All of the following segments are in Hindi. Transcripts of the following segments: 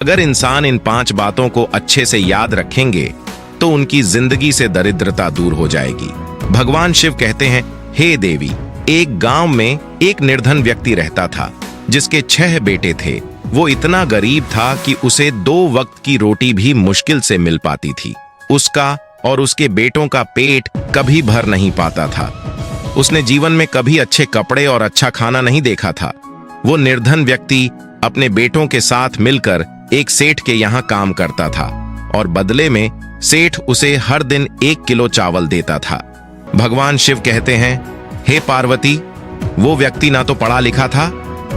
अगर इंसान इन 5 बातों को अच्छे से याद रखेंगे तो उनकी जिंदगी से दरिद्रता दूर हो जाएगी। भगवान शिव कहते हैं, हे देवी, एक गांव में एक निर्धन व्यक्ति रहता था जिसके 6 बेटे थे। वो इतना गरीब था कि उसे 2 वक्त की रोटी भी मुश्किल से मिल पाती थी। उसका और उसके बेटों का पेट कभी भर नहीं पाता था। उसने जीवन में कभी अच्छे कपड़े और अच्छा खाना नहीं देखा था। वो निर्धन व्यक्ति अपने बेटों के साथ मिलकर एक सेठ के यहाँ काम करता था और बदले में सेठ उसे हर दिन 1 किलो चावल देता था। भगवान शिव कहते हैं, हे पार्वती, वो व्यक्ति ना तो पढ़ा लिखा था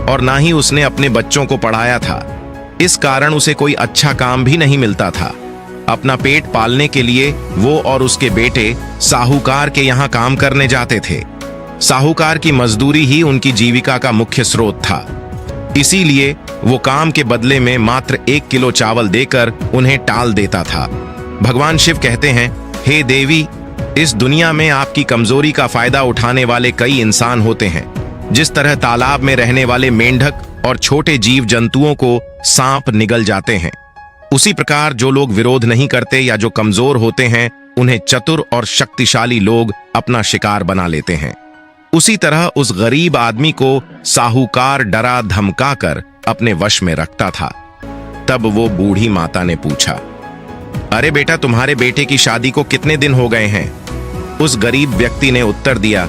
और ना ही उसने अपने बच्चों को पढ़ाया था। इस कारण उसे कोई अच्छा काम भी नहीं मिलता था। अपना पेट पालने के लिए वो और उसके बेटे साहूकार के यहाँ काम करने जाते थे। साहूकार की मजदूरी ही उनकी जीविका का मुख्य स्रोत था। इसीलिए वो काम के बदले में मात्र 1 किलो चावल देकर उन्हें टाल देता था। भगवान शिव कहते हैं, हे देवी, इस दुनिया में आपकी कमजोरी का फायदा उठाने वाले कई इंसान होते हैं। जिस तरह तालाब में रहने वाले मेंढक और छोटे जीव जंतुओं को सांप निगल जाते हैं, उसी प्रकार जो लोग विरोध नहीं करते या जो कमजोर होते हैं, उन्हें चतुर और शक्तिशाली लोग अपना शिकार बना लेते हैं। उसी तरह उस गरीब आदमी को साहूकार डरा धमका कर अपने वश में रखता था। तब वो बूढ़ी माता ने पूछा, अरे बेटा, तुम्हारे बेटे की शादी को कितने दिन हो गए हैं? उस गरीब व्यक्ति ने उत्तर दिया,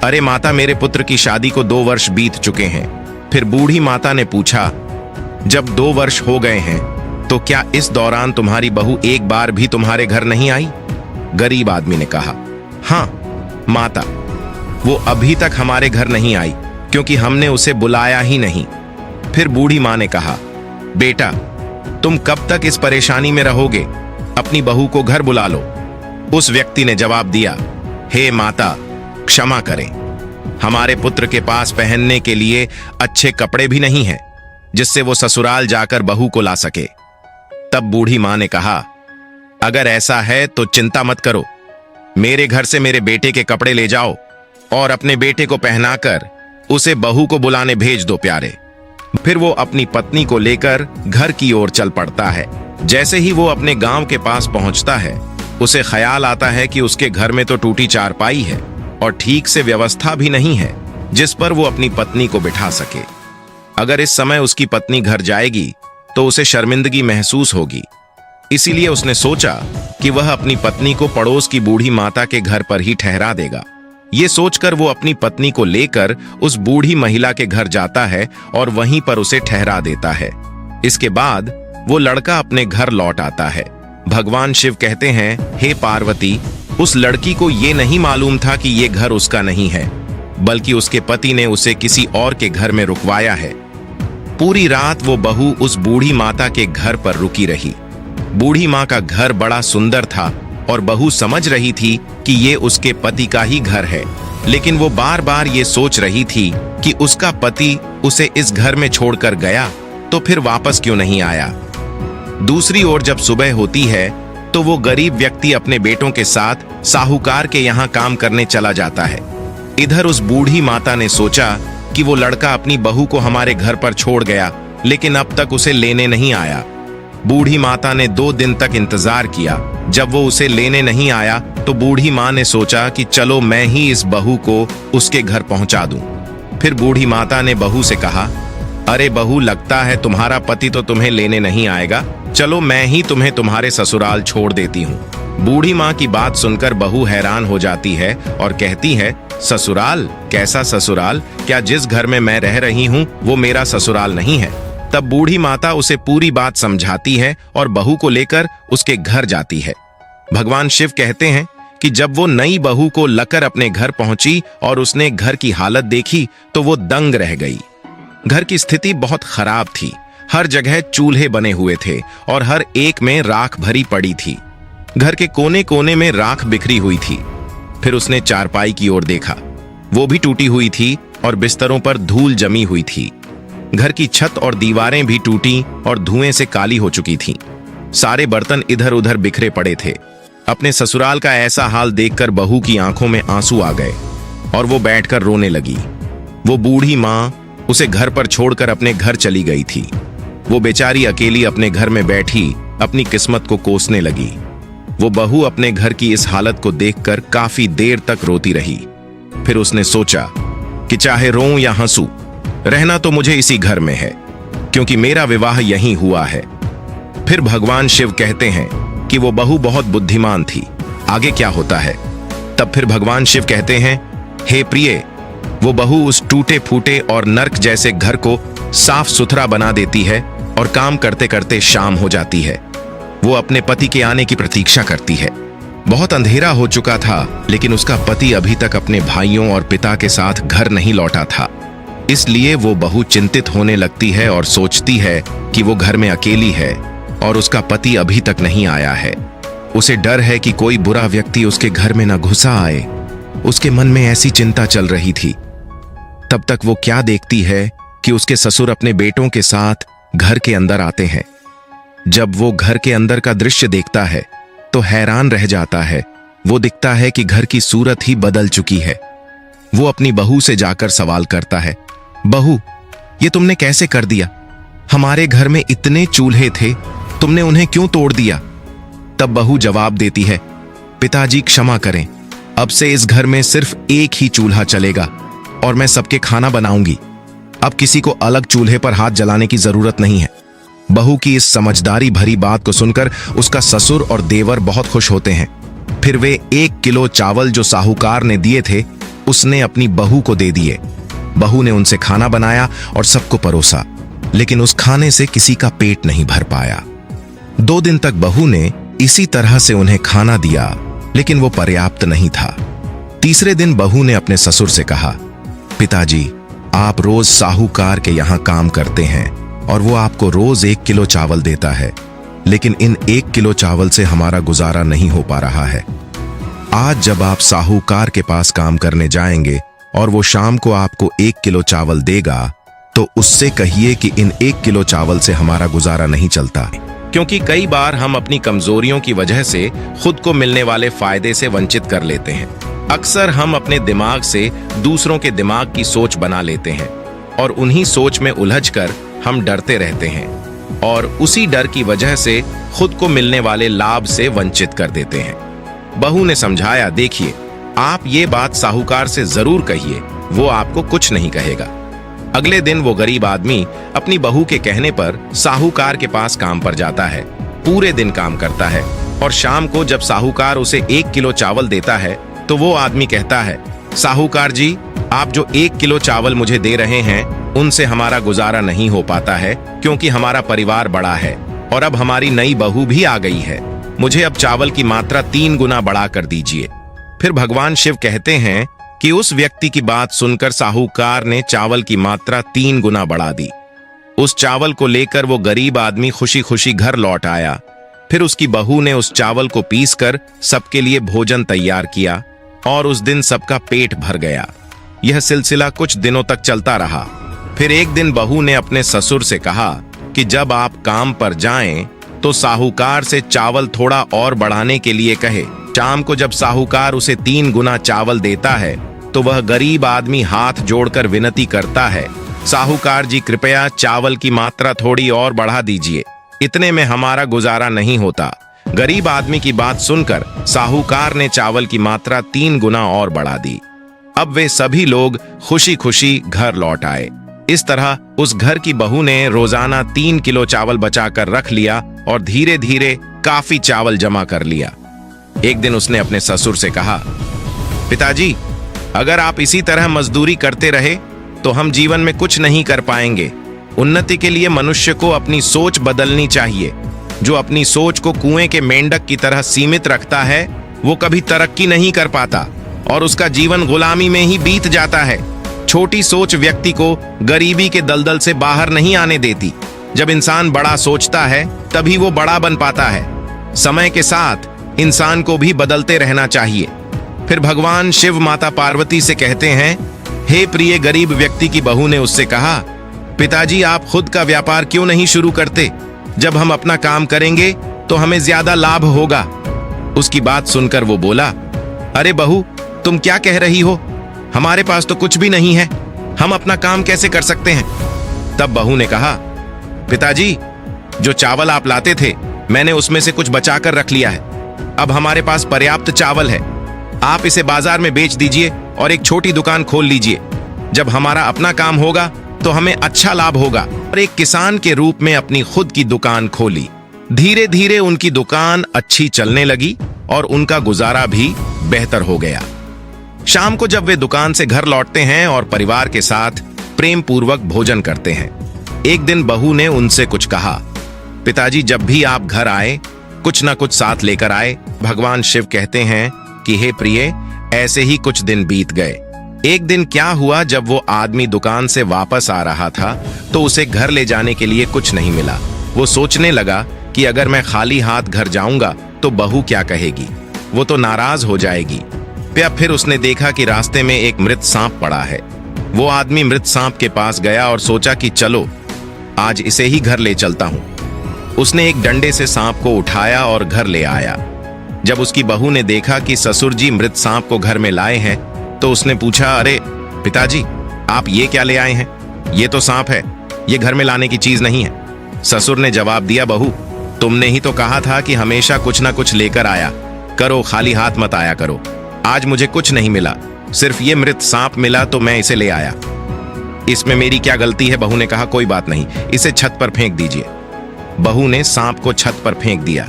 अरे माता, मेरे पुत्र की शादी को 2 वर्ष बीत चुके हैं। फिर बूढ़ी माता ने पूछा, जब 2 वर्ष हो गए हैं तो क्या इस दौरान तुम्हारी बहू एक बार भी तुम्हारे घर नहीं आई? गरीब आदमी ने कहा, हाँ माता, वो अभी तक हमारे घर नहीं आई क्योंकि हमने उसे बुलाया ही नहीं। फिर बूढ़ी मां ने कहा, बेटा, तुम कब तक इस परेशानी में रहोगे? अपनी बहू को घर बुला लो। उस व्यक्ति ने जवाब दिया, हे माता, क्षमा करें, हमारे पुत्र के पास पहनने के लिए अच्छे कपड़े भी नहीं हैं जिससे वो ससुराल जाकर बहू को ला सके। तब बूढ़ी मां ने कहा, अगर ऐसा है तो चिंता मत करो, मेरे घर से मेरे बेटे के कपड़े ले जाओ और अपने बेटे को पहनाकर उसे बहू को बुलाने भेज दो प्यारे। फिर वो अपनी पत्नी को लेकर घर की ओर चल पड़ता है। जैसे ही वो अपने गांव के पास पहुंचता है, उसे ख्याल आता है कि उसके घर में तो टूटी चारपाई है और ठीक से व्यवस्था भी नहीं है जिस पर वो अपनी पत्नी को बिठा सके। अगर इस समय उसकी पत्नी घर जाएगी तो उसे शर्मिंदगी महसूस होगी। इसीलिए उसने सोचा कि वह अपनी पत्नी को पड़ोस की बूढ़ी माता के घर पर ही ठहरा देगा। ये सोचकर वो अपनी पत्नी को लेकर उस बूढ़ी महिला के घर जाता है और वहीं पर उसे ठहरा देता है। इसके बाद वो लड़का अपने घर लौट आता है। भगवान शिव कहते हैं, हे पार्वती, उस लड़की को ये नहीं मालूम था कि ये घर उसका नहीं है, बल्कि उसके पति ने उसे किसी और के घर में रुकवाया है। पूरी रात वो बहू उस बूढ़ी माता के घर पर रुकी रही। बूढ़ी माँ का घर बड़ा सुंदर था और बहू समझ रही थी कि ये उसके पति का ही घर है, लेकिन वो बार बार ये सोच रही थी कि उसका पति उसे इस घर में छोड़कर गया तो फिर वापस क्यों नहीं आया। दूसरी ओर जब सुबह होती है तो वो गरीब व्यक्ति अपने बेटों के साथ साहूकार के यहाँ काम करने चला जाता है। इधर उस बूढ़ी माता ने सोचा कि वो लड़का अपनी बहू को हमारे घर पर छोड़ गया, लेकिन अब तक उसे लेने नहीं आया। बूढ़ी माता ने 2 दिन तक इंतजार किया। जब वो उसे लेने नहीं आया तो बूढ़ी माँ ने सोचा कि चलो मैं ही इस बहू को उसके घर पहुंचा दूं। फिर बूढ़ी माता ने बहू से कहा, अरे बहू, लगता है तुम्हारा पति तो तुम्हें लेने नहीं आएगा, चलो मैं ही तुम्हें तुम्हारे ससुराल छोड़ देती हूँ। बूढ़ी माँ की बात सुनकर बहू हैरान हो जाती है और कहती है, ससुराल? कैसा ससुराल? क्या जिस घर में मैं रह रही हूँ वो मेरा ससुराल नहीं है? तब बूढ़ी माता उसे पूरी बात समझाती है और बहू को लेकर उसके घर जाती है। भगवान शिव कहते हैं कि जब वो नई बहू को लेकर अपने घर पहुंची और उसने घर की हालत देखी तो वो दंग रह गई। घर की स्थिति बहुत खराब थी। हर जगह चूल्हे बने हुए थे और हर एक में राख भरी पड़ी थी। घर के कोने कोने में राख बिखरी हुई थी। फिर उसने चारपाई की ओर देखा, वो भी टूटी हुई थी और बिस्तरों पर धूल जमी हुई थी। घर की छत और दीवारें भी टूटी और धुएं से काली हो चुकी थीं। सारे बर्तन इधर उधर बिखरे पड़े थे। अपने ससुराल का ऐसा हाल देखकर बहू की आंखों में आंसू आ गए और वो बैठकर रोने लगी। वो बूढ़ी माँ उसे घर पर छोड़कर अपने घर चली गई थी। वो बेचारी अकेली अपने घर में बैठी अपनी किस्मत को कोसने लगी। वो बहू अपने घर की इस हालत को देखकर काफी देर तक रोती रही। फिर उसने सोचा कि चाहे रोऊं या हंसूं, रहना तो मुझे इसी घर में है, क्योंकि मेरा विवाह यहीं हुआ है। फिर भगवान शिव कहते हैं कि वो बहू बहुत बुद्धिमान थी। आगे क्या होता है? तब फिर भगवान शिव कहते हैं, हे प्रिय, वो बहू उस टूटे फूटे और नर्क जैसे घर को साफ सुथरा बना देती है और काम करते करते शाम हो जाती है। वो अपने पति के आने की प्रतीक्षा करती है। बहुत अंधेरा हो चुका था, लेकिन उसका पति अभी तक अपने भाइयों और पिता के साथ घर नहीं लौटा था। इसलिए वो बहू चिंतित होने लगती है और सोचती है कि वो घर में अकेली है और उसका पति अभी तक नहीं आया है। उसे डर है कि कोई बुरा व्यक्ति उसके घर में न घुसा आए। उसके मन में ऐसी चिंता चल रही थी। तब तक वो क्या देखती है कि उसके ससुर अपने बेटों के साथ घर के अंदर आते हैं। जब वो घर के अंदर का दृश्य देखता है तो हैरान रह जाता है। वो दिखता है कि घर की सूरत ही बदल चुकी है। वो अपनी बहू से जाकर सवाल करता है, बहू, ये तुमने कैसे कर दिया? हमारे घर में इतने चूल्हे थे, तुमने उन्हें क्यों तोड़ दिया? तब बहू जवाब देती है, पिताजी क्षमा करें, अब से इस घर में सिर्फ एक ही चूल्हा चलेगा और मैं सबके खाना बनाऊंगी। अब किसी को अलग चूल्हे पर हाथ जलाने की जरूरत नहीं है। बहू की इस समझदारी भरी बात को सुनकर उसका ससुर और देवर बहुत खुश होते हैं। फिर वे 1 किलो चावल जो साहूकार ने दिए थे, उसने अपनी बहू को दे दिए। बहू ने उनसे खाना बनाया और सबको परोसा, लेकिन उस खाने से किसी का पेट नहीं भर पाया। 2 दिन तक बहू ने इसी तरह से उन्हें खाना दिया, लेकिन वो पर्याप्त नहीं था। तीसरे दिन बहू ने अपने ससुर से कहा, पिताजी, आप रोज साहूकार के यहां काम करते हैं और वो आपको रोज 1 किलो चावल देता है, लेकिन इन 1 किलो चावल से हमारा गुजारा नहीं हो पा रहा है। आज जब आप साहूकार के पास काम करने जाएंगे और वो शाम को आपको 1 किलो चावल देगा, तो उससे कहिए कि इन 1 किलो चावल से हमारा गुजारा नहीं चलता। क्योंकि कई बार हम अपनी कमजोरियों की वजह से खुद को मिलने वाले फायदे से वंचित कर लेते हैं। अक्सर हम अपने दिमाग से दूसरों के दिमाग की सोच बना लेते हैं और उन्हीं सोच में उलझकर हम डरते रहते हैं और उसी डर की वजह से खुद को मिलने वाले लाभ से वंचित कर देते हैं। बहू ने समझाया, देखिए, आप ये बात साहूकार से जरूर कहिए, वो आपको कुछ नहीं कहेगा। अगले दिन वो गरीब आदमी अपनी बहू के कहने पर साहूकार के पास काम पर जाता है। पूरे दिन काम करता है और शाम को जब साहूकार उसे 1 किलो चावल देता है तो वो आदमी कहता है, साहूकार जी, आप जो 1 किलो चावल मुझे दे रहे हैं उनसे हमारा गुजारा नहीं हो पाता है, क्योंकि हमारा परिवार बड़ा है और अब हमारी नई बहू भी आ गई है। मुझे अब चावल की मात्रा 3 गुना बढ़ा कर दीजिए। फिर भगवान शिव कहते हैं कि उस व्यक्ति की बात सुनकर साहूकार ने चावल की मात्रा 3 गुना बढ़ा दी। उस चावल को लेकर वो गरीब आदमी खुशी खुशी घर लौट आया। फिर उसकी बहू ने उस चावल को पीसकर सबके लिए भोजन तैयार किया और उस दिन सबका पेट भर गया। यह सिलसिला कुछ दिनों तक चलता रहा। फिर एक दिन बहू ने अपने ससुर से कहा कि जब आप काम पर जाएं तो साहूकार से चावल थोड़ा और बढ़ाने के लिए कहे। शाम को जब साहूकार उसे 3 गुना चावल देता है तो वह गरीब आदमी हाथ जोड़कर विनती करता है, साहूकार जी, कृपया चावल की मात्रा थोड़ी और बढ़ा दीजिए, इतने में हमारा गुजारा नहीं होता। गरीब आदमी की बात सुनकर साहूकार ने चावल की मात्रा 3 गुना और बढ़ा दी। अब वे सभी लोग खुशी खुशी घर लौट आए। इस तरह उस घर की बहू ने रोजाना 3 किलो चावल बचाकर रख लिया और धीरे धीरे काफी चावल जमा कर लिया। एक दिन उसने अपने ससुर से कहा, पिताजी, अगर आप इसी तरह मजदूरी करते रहे तो हम जीवन में कुछ नहीं कर पाएंगे। उन्नति के लिए मनुष्य को अपनी सोच बदलनी चाहिए। जो अपनी सोच को कुएं के मेंढक की तरह सीमित रखता है वो कभी तरक्की नहीं कर पाता और उसका जीवन गुलामी में ही बीत जाता है। छोटी सोच व्यक्ति को गरीबी के दलदल से बाहर नहीं आने देती। जब इंसान बड़ा सोचता है तभी वो बड़ा बन पाता है। समय के साथ इंसान को भी बदलते रहना चाहिए। फिर भगवान शिव माता पार्वती से कहते हैं, हे प्रिय गरीब व्यक्ति की बहू ने उससे कहा, पिताजी, आप खुद का व्यापार क्यों नहीं शुरू करते? जब हम अपना काम करेंगे तो हमें ज्यादा लाभ होगा। उसकी बात सुनकर वो बोला, अरे बहू, तुम क्या कह रही हो? हमारे पास तो कुछ भी नहीं है, हम अपना काम कैसे कर सकते हैं? तब बहू ने कहा, पिताजी, जो चावल आप लाते थे मैंने उसमें से कुछ बचा कर रख लिया है। अब हमारे पास पर्याप्त चावल है। आप इसे बाजार में बेच दीजिए और एक छोटी दुकान खोल लीजिए। जब हमारा अपना काम होगा तो हमें अच्छा लाभ होगा। और एक किसान के रूप में अपनी खुद की दुकान खोली। धीरे धीरे उनकी दुकान अच्छी चलने लगी और उनका गुजारा भी बेहतर हो गया। शाम को जब वे दुकान से घर लौटते हैं और परिवार के साथ प्रेम पूर्वक भोजन करते हैं, एक दिन बहू ने उनसे कुछ कहा, पिताजी, जब भी आप घर आए कुछ ना कुछ साथ लेकर आए। भगवान शिव कहते हैं कि हे प्रिय, ऐसे ही कुछ दिन बीत गए। एक दिन क्या हुआ, जब वो आदमी दुकान से वापस आ रहा था तो उसे घर ले जाने के लिए कुछ नहीं मिला। वो सोचने लगा कि अगर मैं खाली हाथ घर जाऊंगा तो बहू क्या कहेगी, वो तो नाराज हो जाएगी। फिर उसने देखा कि रास्ते में एक मृत सांप पड़ा है। वो आदमी मृत सांप के पास गया और सोचा कि चलो आज इसे ही घर ले चलता हूं। उसने एक डंडे से सांप को उठाया और घर ले आया। जब उसकी बहू ने देखा कि ससुर जी मृत सांप को घर में लाए हैं तो उसने पूछा, अरे पिताजी, आप ये क्या ले आए हैं? ये तो सांप है, ये घर में लाने की चीज नहीं है। ससुर ने जवाब दिया, बहू, तुमने ही तो कहा था कि हमेशा कुछ ना कुछ लेकर आया करो, खाली हाथ मत आया करो। आज मुझे कुछ नहीं मिला, सिर्फ ये मृत सांप मिला तो मैं इसे ले आया। इसमें मेरी क्या गलती है? बहू ने कहा, कोई बात नहीं, इसे छत पर फेंक दीजिए। बहू ने सांप को छत पर फेंक दिया।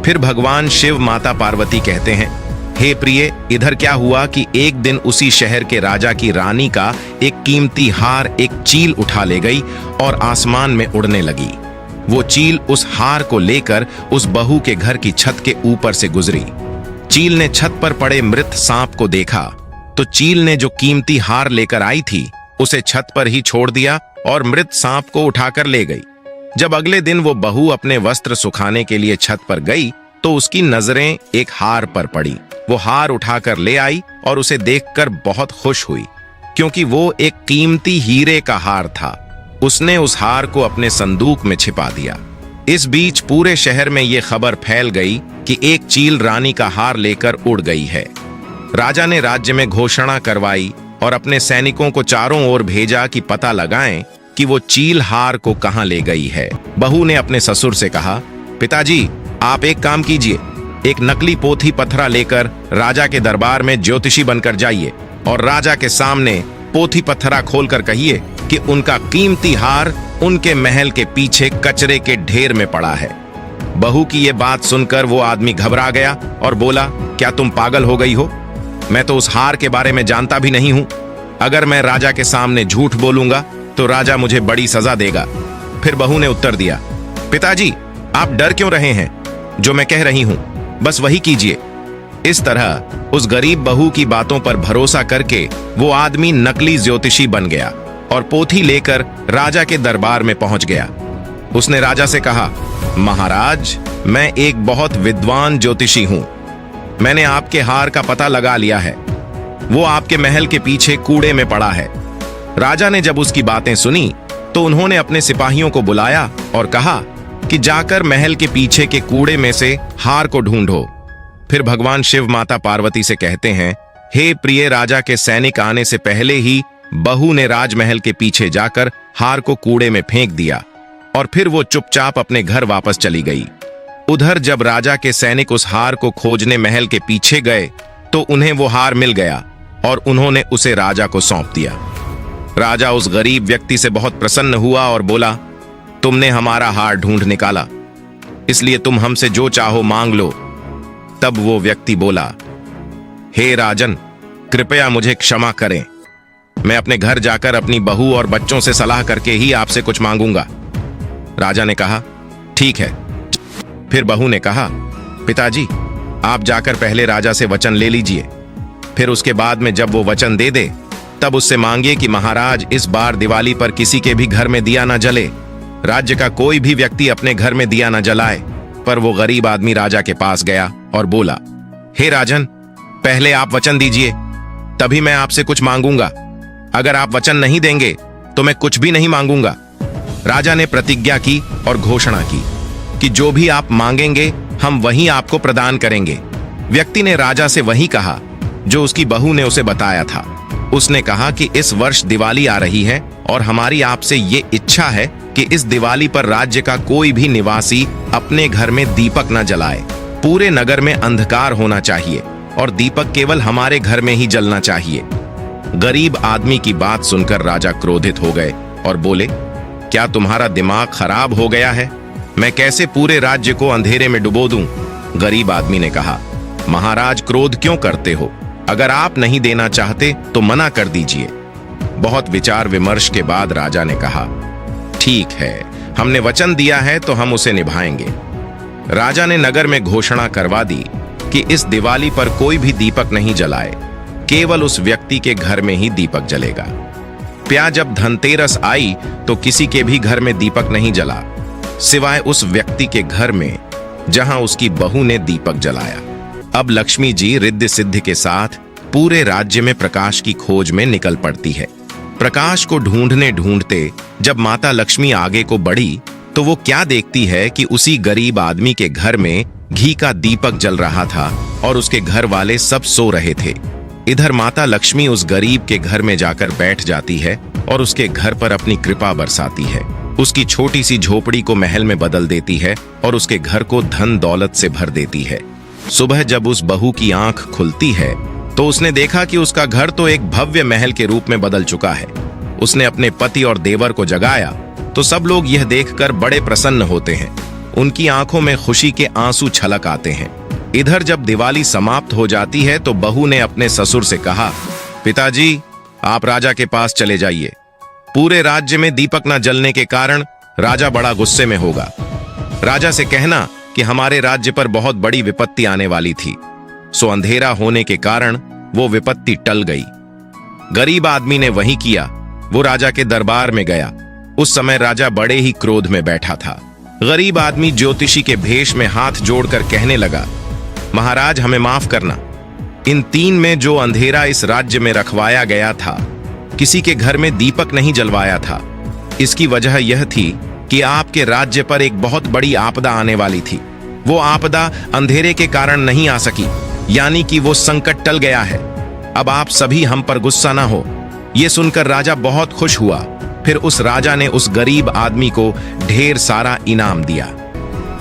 फिर भगवान शिव माता पार्वती कहते हैं, हे प्रिय, इधर क्या हुआ कि एक दिन उसी शहर के राजा की रानी का एक कीमती हार एक चील उठा ले गई और आसमान में उड़ने लगी। वो चील उस हार को लेकर उस बहू के घर की छत के ऊपर से गुजरी। चील ने छत पर पड़े मृत सांप को देखा तो चील ने जो कीमती हार लेकर आई थी उसे छत पर ही छोड़ दिया और मृत सांप को उठाकर ले गई। जब अगले दिन वो बहू अपने वस्त्र सुखाने के लिए छत पर गई तो उसकी नजरें एक हार पर पड़ी। वो हार उठाकर ले आई और उसे देखकर बहुत खुश हुई, क्योंकि वो एक कीमती हीरे का हार था। उसने उस हार को अपने संदूक में छिपा दिया। इस बीच पूरे शहर में ये खबर फैल गई कि एक चील रानी का हार लेकर उड़ गई है। राजा ने राज्य में घोषणा करवाई और अपने सैनिकों को चारों ओर भेजा कि पता लगाएं कि वो चील हार को कहां ले गई है। बहू ने अपने ससुर से कहा, पिताजी, आप एक काम कीजिए, एक नकली पोथी पत्थरा लेकर राजा के दरबार में ज्योतिषी बनकर जाइए और राजा के सामने पोथी पत्थरा खोलकर कहिए कि उनका कीमती हार उनके महल के पीछे कचरे के ढेर में पड़ा है। बहू की ये बात सुनकर वो आदमी घबरा गया और बोला, क्या तुम पागल हो गई हो? मैं तो उस हार के बारे में जानता भी नहीं हूं। अगर मैं राजा के सामने झूठ बोलूंगा तो राजा मुझे बड़ी सजा देगा। फिर बहू ने उत्तर दिया, पिताजी, आप डर क्यों रहे हैं? जो मैं कह रही हूं बस वही कीजिए। इस तरह उस गरीब बहू की बातों पर भरोसा करके वो आदमी नकली ज्योतिषी बन गया और पोथी लेकर राजा के दरबार में पहुंच गया। उसने राजा से कहा, महाराज, मैं एक बहुत विद्वान ज्योतिषी हूं। मैंने आपके हार का पता लगा लिया है। वो आपके महल के पीछे कूड़े में पड़ा है। राजा ने जब उसकी बातें सुनी तो उन्होंने अपने सिपाहियों को बुलाया और कहा कि जाकर महल के पीछे के कूड़े में से हार को ढूंढो। फिर भगवान शिव माता पार्वती से कहते हैं, हे प्रिय, राजा के सैनिक आने से पहले ही बहू ने राजमहल के पीछे जाकर हार को कूड़े में फेंक दिया और फिर वो चुपचाप अपने घर वापस चली गई। उधर जब राजा के सैनिक उस हार को खोजने महल के पीछे गए तो उन्हें वो हार मिल गया और उन्होंने उसे राजा को सौंप दिया। राजा उस गरीब व्यक्ति से बहुत प्रसन्न हुआ और बोला, तुमने हमारा हार ढूंढ निकाला, इसलिए तुम हमसे जो चाहो मांग लो। तब वो व्यक्ति बोला, हे राजन, कृपया मुझे क्षमा करें। मैं अपने घर जाकर अपनी बहू और बच्चों से सलाह करके ही आपसे कुछ मांगूंगा। राजा ने कहा, ठीक है। फिर बहू ने कहा, पिताजी, आप जाकर पहले राजा से वचन ले लीजिए, फिर उसके बाद में जब वो वचन दे दे तब उससे मांगिए कि महाराज, इस बार दिवाली पर किसी के भी घर में दिया ना जले। राज्य का कोई भी व्यक्ति अपने घर में दिया ना जलाए। पर वो गरीब आदमी राजा के पास गया और बोला, हे राजन, पहले आप वचन दीजिए, तभी मैं आपसे कुछ मांगूंगा। अगर आप वचन नहीं देंगे तो मैं कुछ भी नहीं मांगूंगा। राजा ने प्रतिज्ञा की और घोषणा की कि जो भी आप मांगेंगे हम वही आपको प्रदान करेंगे। व्यक्ति ने राजा से वही कहा जो उसकी बहू ने उसे बताया था। उसने कहा कि इस वर्ष दिवाली आ रही है और हमारी आपसे ये इच्छा है कि इस दिवाली पर राज्य का कोई भी निवासी अपने घर में दीपक न जलाए। पूरे नगर में अंधकार होना चाहिए और दीपक केवल हमारे घर में ही जलना चाहिए। गरीब आदमी की बात सुनकर राजा क्रोधित हो गए और बोले, क्या तुम्हारा दिमाग खराब हो गया है? मैं कैसे पूरे राज्य को अंधेरे में डुबो दूं? गरीब आदमी ने कहा, महाराज क्रोध क्यों करते हो? अगर आप नहीं देना चाहते तो मना कर दीजिए। बहुत विचार विमर्श के बाद राजा ने कहा, ठीक है, हमने वचन दिया है तो हम उसे निभाएंगे। राजा ने नगर में घोषणा करवा दी कि इस दिवाली पर कोई भी दीपक नहीं जलाए, केवल उस व्यक्ति के घर में ही दीपक जलेगा। प्या जब धनतेरस आई तो किसी के भी घर में दीपक नहीं जला, सिवाय उस व्यक्ति के घर में जहां उसकी बहू ने दीपक जलाया। अब लक्ष्मी जी रिद्धि सिद्धि के साथ पूरे राज्य में प्रकाश की खोज में निकल पड़ती है। प्रकाश को ढूंढने ढूंढते जब माता लक्ष्मी आगे को बढ़ी तो वो क्या देखती है कि उसी गरीब आदमी के घर में घी का दीपक जल रहा था और उसके घर वाले सब सो रहे थे। इधर माता लक्ष्मी उस गरीब के घर में जाकर बैठ जाती है और उसके घर पर अपनी कृपा बरसाती है। उसकी छोटी सी झोपड़ी को महल में बदल देती है और उसके घर को धन दौलत से भर देती है। सुबह जब उस बहू की आंख खुलती है तो उसने देखा कि उसका घर तो एक भव्य महल के रूप में बदल चुका है। उसने अपने पति और देवर को जगाया तो सब लोग यह देखकर बड़े प्रसन्न होते हैं। उनकी आंखों में खुशी के आंसू छलक आते हैं। इधर जब दिवाली समाप्त हो जाती है तो बहू ने अपने ससुर से कहा, पिताजी, आप राजा के पास चले जाइए। पूरे राज्य में दीपक न जलने के कारण राजा बड़ा गुस्से में होगा। राजा से कहना कि हमारे राज्य पर बहुत बड़ी विपत्ति आने वाली थी, सो अंधेरा होने के कारण वो विपत्ति टल गई। गरीब आदमी ने वही किया। वो राजा के दरबार में गया। उस समय राजा बड़े ही क्रोध में बैठा था। गरीब आदमी ज्योतिषी के भेष में हाथ जोड़कर कहने लगा, महाराज, हमें माफ करना। इन 3 में जो अंधेरा इस राज्य में रखवाया गया था, किसी के घर में दीपक नहीं जलवाया था। इसकी वजह यह थी कि आपके राज्य पर एक बहुत बड़ी आपदा आने वाली थी। वो आपदा अंधेरे के कारण नहीं आ सकी, यानी कि वो संकट टल गया है। अब आप सभी हम पर गुस्सा ना हो। ये सुनकर राजा बहुत खुश हुआ। फिर उस राजा ने उस गरीब आदमी को ढेर सारा इनाम दिया।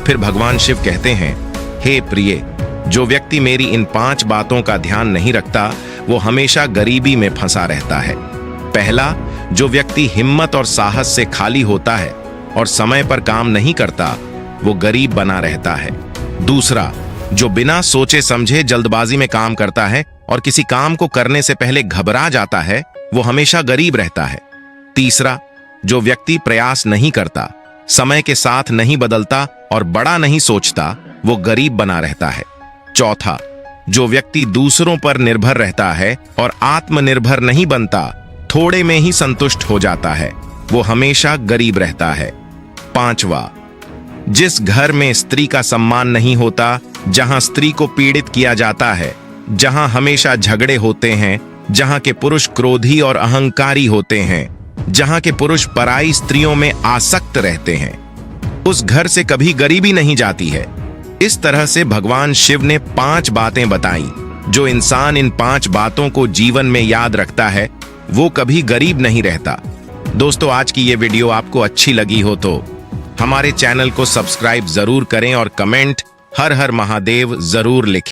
फिर भगवान शिव कहते हैं, हे प्रिय, जो व्यक्ति मेरी इन 5 बातों का ध्यान नहीं रखता वो हमेशा गरीबी में फंसा रहता है। पहला, जो व्यक्ति हिम्मत और साहस से खाली होता है और समय पर काम नहीं करता वो गरीब बना रहता है। दूसरा, जो बिना सोचे समझे जल्दबाजी में काम करता है और किसी काम को करने से पहले घबरा जाता है वो हमेशा गरीब रहता है। तीसरा, जो व्यक्ति प्रयास नहीं करता, समय के साथ नहीं बदलता और बड़ा नहीं सोचता वो गरीब बना रहता है। चौथा, जो व्यक्ति दूसरों पर निर्भर रहता है और आत्मनिर्भर नहीं बनता, थोड़े में ही संतुष्ट हो जाता है, वो हमेशा गरीब रहता है। पांचवा, जिस घर में स्त्री का सम्मान नहीं होता, जहां स्त्री को पीड़ित किया जाता है, जहां हमेशा झगड़े होते हैं, जहां के पुरुष क्रोधी और अहंकारी होते हैं, जहां के पुरुष पराई स्त्रियों में आसक्त रहते हैं, उस घर से कभी गरीबी नहीं जाती है। इस तरह से भगवान शिव ने 5 बातें बताई। जो इंसान इन 5 बातों को जीवन में याद रखता है वो कभी गरीब नहीं रहता। दोस्तों, आज की ये वीडियो आपको अच्छी लगी हो तो हमारे चैनल को सब्सक्राइब जरूर करें और कमेंट हर हर महादेव जरूर लिखें।